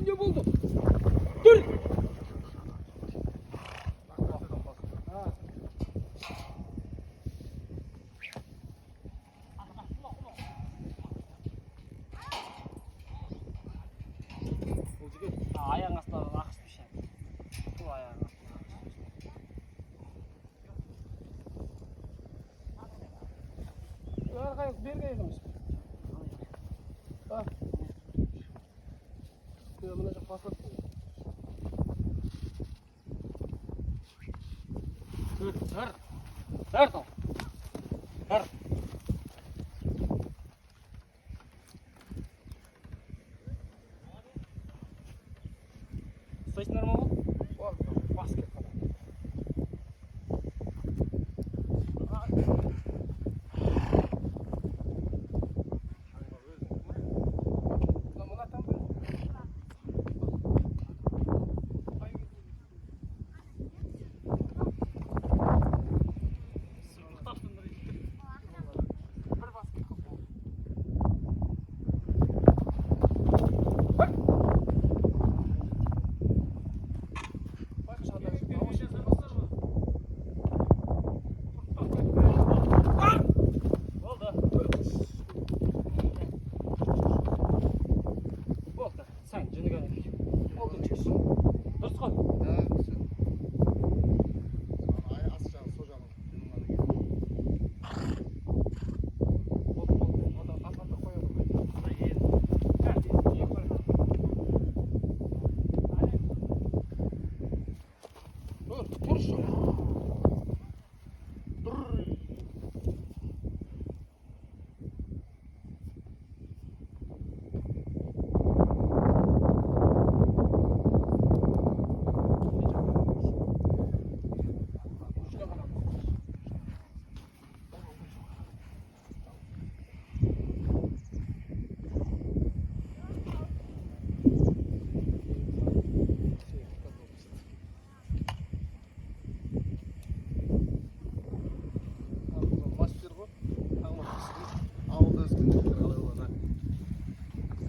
Ne buldu? Dur! Ayağın asları akışmış yani. Bu ayağın asları. Arkaya bergeydimiz. Ha. Mına çok basat. Dur. Стоишь нормально? Вот, баскет.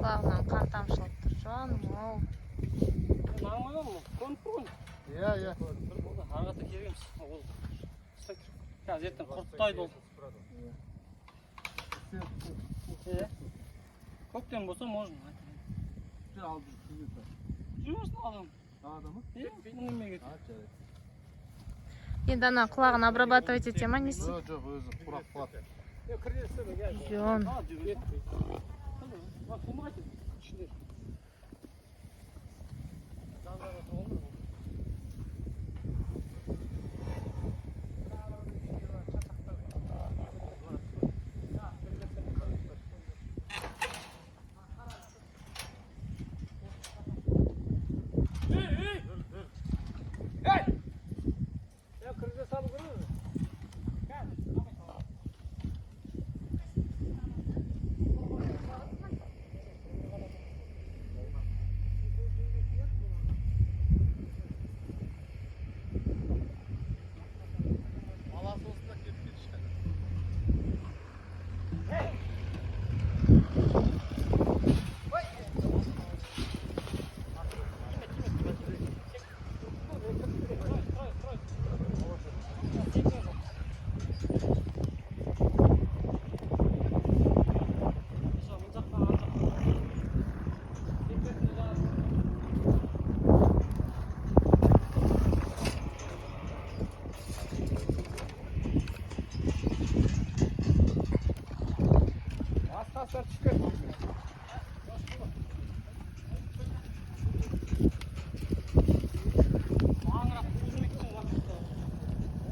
Құлағынан қан тамшылап тұр, жаным ау. Нормально мı? Контроль. Ya. Арғата келгенбіз. Ол қазір ертең құрттайды ол. Көктем болса можно. Жүрмесін адам. Адамы? Неменеге? Енді ана құлағын обрабатывать ете ма несі? Жоқ, өзі құрап қалады. Жон.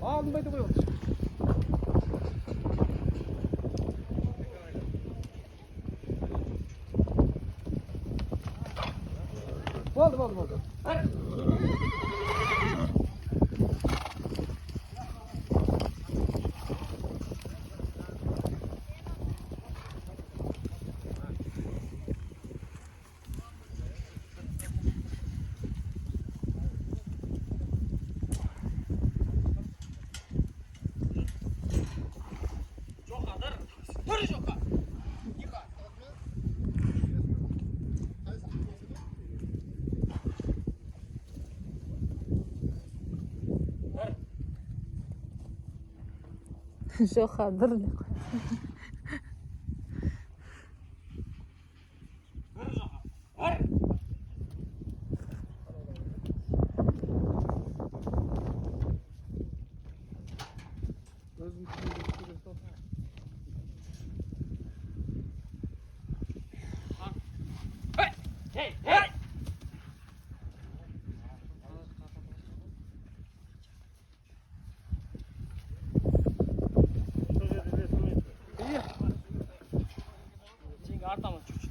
Алмайды ғой ол. Болды. Жоқ, бір де қой. Артаман чуть-чуть.